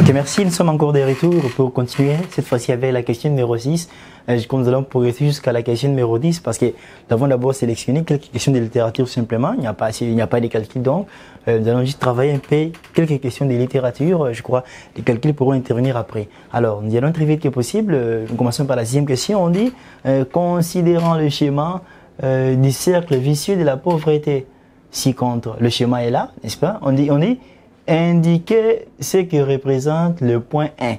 Ok, merci. Nous sommes encore de retour pour continuer, cette fois-ci avec la question numéro 6. Nous allons progresser jusqu'à la question numéro 10 parce que nous avons d'abord sélectionné quelques questions de littérature simplement. Il n'y a pas de calcul donc. Nous allons juste travailler un peu quelques questions de littérature. Je crois les calculs pourront intervenir après. Alors, nous allons très vite que possible. Nous commençons par la 6e question. On dit, considérant le schéma du cercle vicieux de la pauvreté, si contre le schéma est là, n'est-ce pas? On dit, indiquer ce que représente le point 1.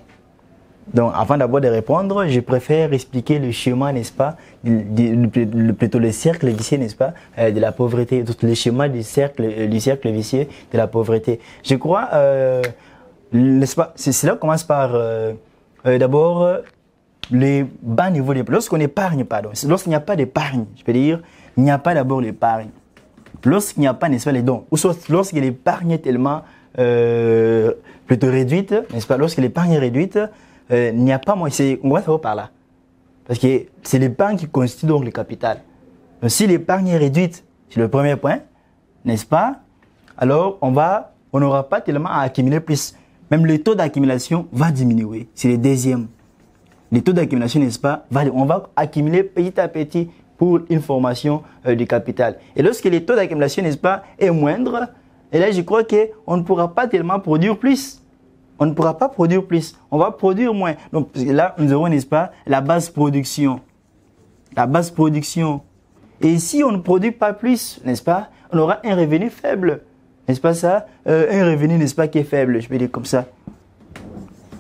Donc, avant d'abord de répondre, je préfère expliquer le schéma, n'est-ce pas, plutôt le cercle vicieux, n'est-ce pas, de la pauvreté, le schéma du cercle vicieux de la pauvreté. Je crois, n'est-ce pas, cela commence par, d'abord, les bas niveaux d'épargne. Lorsqu'on épargne, pardon, lorsqu'il n'y a pas d'épargne, je peux dire, il n'y a pas d'abord l'épargne. Lorsqu'il n'y a pas, n'est-ce pas, les dons, ou soit lorsque l'épargne est tellement plutôt réduite, n'est-ce pas? Lorsque l'épargne est réduite, il n'y a pas moins. On va savoir par là. Parce que c'est l'épargne qui constitue donc le capital. Donc, si l'épargne est réduite, c'est le premier point, n'est-ce pas? Alors, on n'aura pas tellement à accumuler plus. Même le taux d'accumulation va diminuer. C'est le deuxième. Le taux d'accumulation, n'est-ce pas? On va accumuler petit à petit pour une formation du capital. Et lorsque le taux d'accumulation, n'est-ce pas, est moindre, et là, je crois qu'on ne pourra pas tellement produire plus. On ne pourra pas produire plus. On va produire moins. Donc là, nous aurons, n'est-ce pas, la base production. La base production. Et si on ne produit pas plus, n'est-ce pas, on aura un revenu faible. N'est-ce pas ça? Un revenu, n'est-ce pas, qui est faible. Je vais dire comme ça.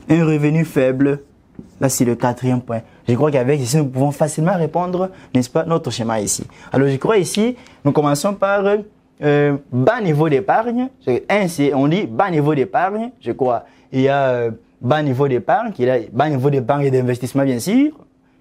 Un revenu faible. Là, c'est le 4e point. Je crois qu'avec ici, nous pouvons facilement répondre, n'est-ce pas, notre schéma ici. Alors, je crois ici, nous commençons par bas niveau d'épargne. On dit bas niveau d'épargne, je crois. Il y a bas niveau d'épargne, bas niveau d'épargne et d'investissement, bien sûr.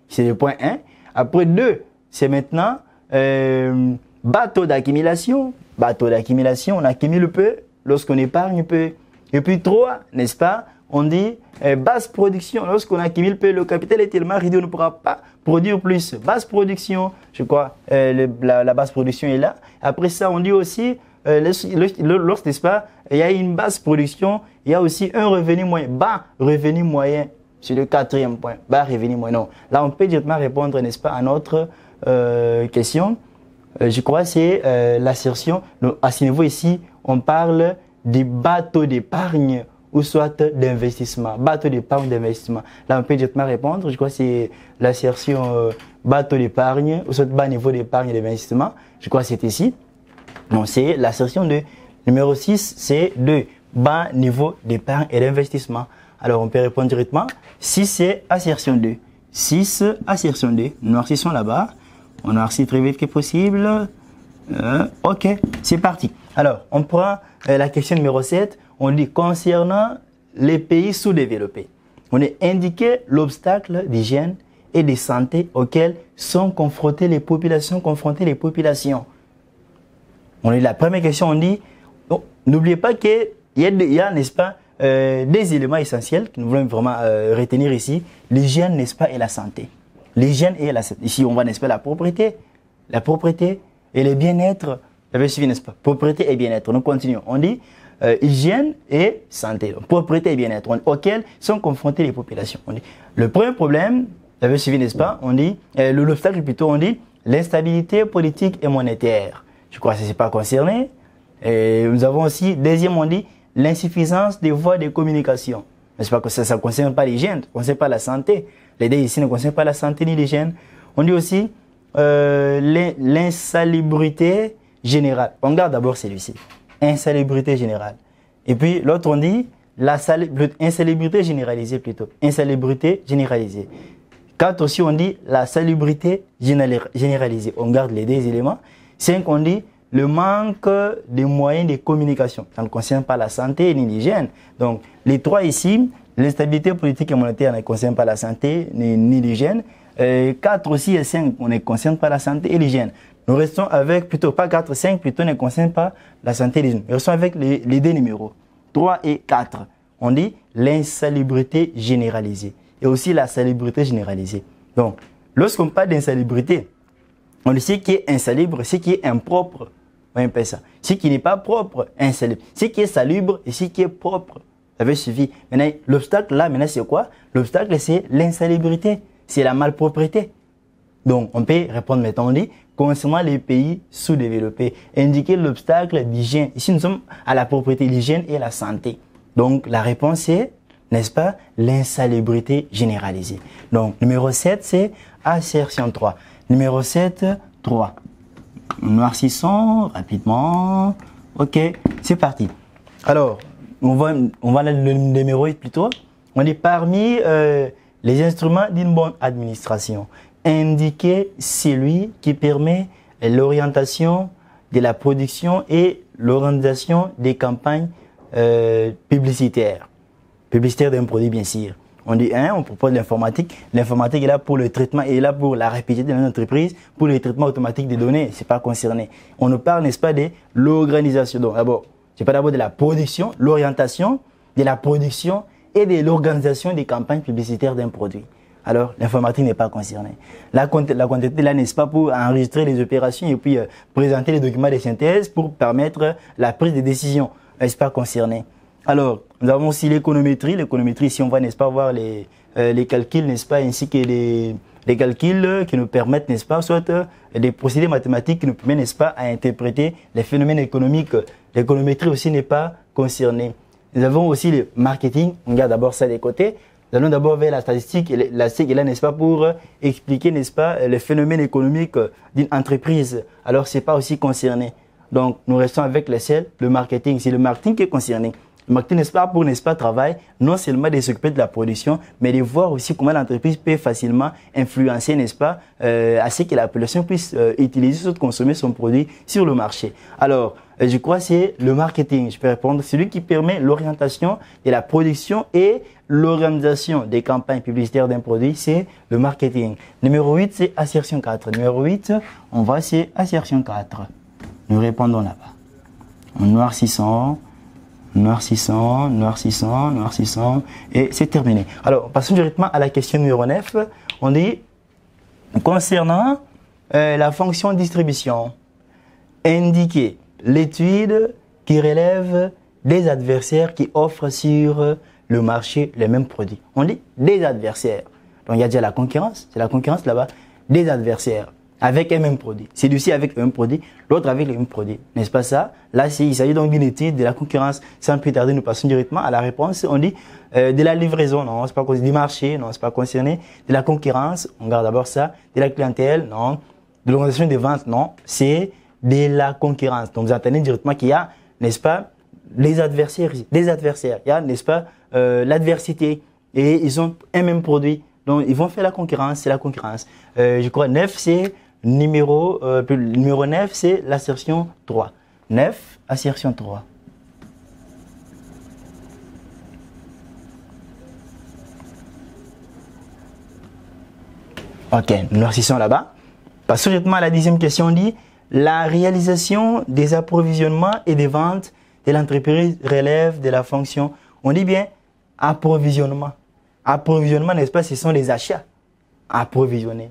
C'est le point 1. Après 2, c'est maintenant bas taux d'accumulation. Bas taux d'accumulation, on accumule peu lorsqu'on épargne peu. Et puis 3, n'est-ce pas, on dit basse production. Lorsqu'on accumule peu, le capital est tellement réduit, on ne pourra pas produire plus. Basse production, je crois, la basse production est là. Après ça, on dit aussi, n'est-ce pas, il y a une basse production, il y a aussi un revenu moyen, bas revenu moyen. C'est le 4e point, bas revenu moyen. Non, là, on peut directement répondre, n'est-ce pas, à notre question. Je crois que c'est l'assertion. À ce niveau ici, on parle des bas taux d'épargne ou soit d'investissement, bas taux d'épargne d'investissement. Là, on peut directement répondre. Je crois que c'est l'assertion bas taux d'épargne ou soit bas niveau d'épargne d'investissement. Je crois que c'est ici. Non, c'est l'assertion de numéro 6, c'est de bas niveau d'épargne et d'investissement. Alors, on peut répondre directement. 6, c'est assertion 2. 6, assertion 2. Nous noircissons là-bas. On noircit très vite que possible. Ok, c'est parti. Alors, on prend la question numéro 7. On dit concernant les pays sous-développés. On est indiqué l'obstacle d'hygiène et de santé auxquels sont confrontées les populations. On est la première question, on dit, n'oubliez pas qu'il y a, n'est-ce pas, des éléments essentiels que nous voulons vraiment retenir ici. L'hygiène, n'est-ce pas, et la santé. L'hygiène et la santé. Ici, on voit, n'est-ce pas, la propriété et le bien-être. Vous avez suivi, n'est-ce pas? Propriété et bien-être. Nous continuons. On dit hygiène et santé. Donc, propriété et bien-être auxquels sont confrontées les populations. On dit, le premier problème, vous avez suivi, n'est-ce pas? On dit, l'obstacle plutôt, on dit l'instabilité politique et monétaire. Je crois que ce n'est pas concerné. Et nous avons aussi, deuxième, on dit l'insuffisance des voies de communication. N'est-ce pas que ça ne concerne pas l'hygiène, ça ne concerne pas la santé. Les deux ici ne concernent pas la santé ni l'hygiène. On dit aussi l'insalubrité générale. On regarde d'abord celui-ci. Insalubrité générale. Et puis l'autre, on dit insalubrité généralisée plutôt. Insalubrité généralisée. 4 aussi, on dit la salubrité généralisée. On garde les deux éléments. 5, on dit le manque de moyens de communication. Ça ne concerne pas la santé ni l'hygiène. Donc, les 3 ici, l'instabilité politique et monétaire ne concerne pas la santé ni l'hygiène. 4 aussi et 5, on ne concerne pas la santé et l'hygiène. Nous restons avec, plutôt pas 4, 5, plutôt ne concerne pas la santé et l'hygiène. Nous restons avec les deux numéros, 3 et 4. On dit l'insalubrité généralisée et aussi la salubrité généralisée. Donc, lorsqu'on parle d'insalubrité, on dit ce qui est insalubre, ce qui est impropre. On appelle ça. Ce qui n'est pas propre, insalubre. Ce qui est salubre et ce qui est propre. avait suffi. Maintenant, l'obstacle là, maintenant, c'est quoi? L'obstacle, c'est l'insalubrité, c'est la malpropreté. Donc, on peut répondre maintenant, on dit, concernant les pays sous-développés, indiquer l'obstacle d'hygiène. Ici, nous sommes à la propriété, l'hygiène et la santé. Donc, la réponse est, n'est-ce pas, l'insalubrité généralisée. Donc, numéro 7, c'est assertion 3. Numéro 7, 3. Noircissons rapidement. Ok, c'est parti. Alors, on va le numéro 8 plutôt. On dit parmi les instruments d'une bonne administration, indiquer celui qui permet l'orientation de la production et l'organisation des campagnes publicitaires. Publicitaires d'un produit, bien sûr. On dit, on propose l'informatique. L'informatique est là pour le traitement, est là pour la rapidité de l'entreprise, pour le traitement automatique des données. C'est pas concerné. On nous parle, n'est-ce pas, de l'organisation. Donc, d'abord, c'est pas d'abord de la production, l'orientation de la production et de l'organisation des campagnes publicitaires d'un produit. Alors, l'informatique n'est pas concernée. La comptabilité, là, n'est-ce pas, pour enregistrer les opérations et puis présenter les documents de synthèse pour permettre la prise de décision. N'est-ce pas concerné? Alors, nous avons aussi l'économétrie. L'économétrie, ici, on va, n'est-ce pas, voir les calculs, n'est-ce pas, ainsi que les calculs qui nous permettent, n'est-ce pas, soit des procédés mathématiques qui nous permettent, n'est-ce pas, à interpréter les phénomènes économiques. L'économétrie aussi n'est pas concernée. Nous avons aussi le marketing. On regarde d'abord ça des côtés. Nous allons d'abord vers la statistique. La STATistique est là, n'est-ce pas, pour expliquer, n'est-ce pas, les phénomènes économiques d'une entreprise. Alors, c'est pas aussi concerné. Donc, nous restons avec le marketing. C'est le marketing qui est concerné. Le marketing, n'est-ce pas, pour, n'est-ce pas, travail, non seulement de s'occuper de la production, mais de voir aussi comment l'entreprise peut facilement influencer, n'est-ce pas, à ce que la population puisse utiliser ou consommer son produit sur le marché. Alors, je crois que c'est le marketing. Je peux répondre, celui qui permet l'orientation de la production et l'organisation des campagnes publicitaires d'un produit, c'est le marketing. Numéro 8, c'est assertion 4. Numéro 8, on va, c'est assertion 4. Nous répondons là-bas. En noircissant. Noircissant, noircissant, noircissant, et c'est terminé. Alors, passons directement à la question numéro 9. On dit, concernant la fonction distribution, indiquer l'étude qui relève des adversaires qui offrent sur le marché les mêmes produits. On dit des adversaires. Donc, il y a déjà la concurrence, c'est la concurrence là-bas, des adversaires. Avec un même produit. Celui-ci avec le même produit, l'autre avec le même produit. N'est-ce pas ça? Là, il s'agit donc d'une étude de la concurrence. Sans plus tarder, nous passons directement à la réponse. On dit de la livraison, non, c'est pas concerné. Du marché, non, c'est pas concerné. De la concurrence, on regarde d'abord ça. De la clientèle, non. De l'organisation des ventes, non. C'est de la concurrence. Donc, vous entendez directement qu'il y a, n'est-ce pas, les adversaires. Des adversaires. Il y a, n'est-ce pas, l'adversité. Et ils ont un même produit. Donc, ils vont faire la concurrence, c'est la concurrence. Je crois 9, c'est numéro 9, c'est l'assertion 3. 9, assertion 3. Ok, nous noircissons là-bas. Passons directement à la 10e question. On dit la réalisation des approvisionnements et des ventes de l'entreprise relève de la fonction. On dit bien approvisionnement. Approvisionnement, n'est-ce pas, ce sont les achats. Approvisionner.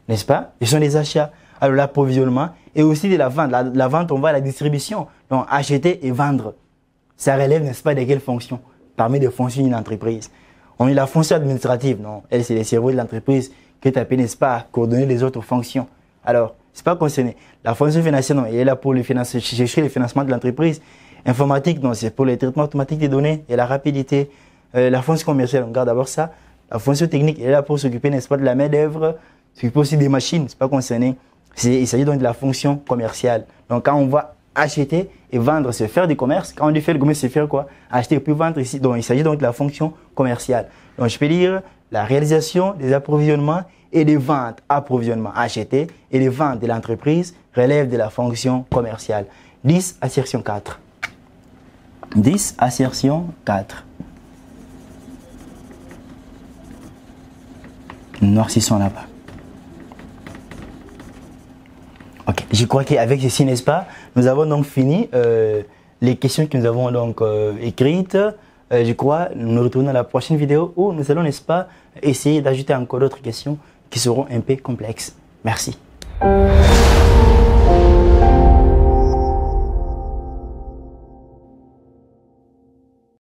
N'est-ce pas? Ce sont les achats. Alors l'approvisionnement et aussi de la vente. La vente, on va à la distribution. Donc acheter et vendre. Ça relève, n'est-ce pas, de quelle fonction? Parmi les fonctions d'une entreprise. On a la fonction administrative. Non, elle, c'est les cerveaux de l'entreprise qui est appelé, n'est-ce pas, à coordonner les autres fonctions. Alors, c'est pas concerné. La fonction financière, non, elle est là pour chercher le financement de l'entreprise. Informatique, non, c'est pour le traitement automatique des données et la rapidité. La fonction commerciale, on regarde d'abord ça. La fonction technique, elle est là pour s'occuper, n'est-ce pas, de la main-d'œuvre, s'occuper aussi des machines, c'est pas concerné. Il s'agit donc de la fonction commerciale. Donc, quand on va acheter et vendre, c'est faire du commerce. Quand on dit faire du commerce, c'est faire quoi? Acheter et puis vendre ici. Donc, il s'agit donc de la fonction commerciale. Donc, je peux dire la réalisation des approvisionnements et des ventes, approvisionnement, acheter et les ventes de l'entreprise relèvent de la fonction commerciale. 10, assertion 4. 10, assertion 4. Noircissons là-bas. Ok, je crois qu'avec ceci, n'est-ce pas, nous avons donc fini les questions que nous avons donc écrites. Je crois, nous nous retrouvons dans la prochaine vidéo où nous allons, n'est-ce pas, essayer d'ajouter encore d'autres questions qui seront un peu complexes. Merci.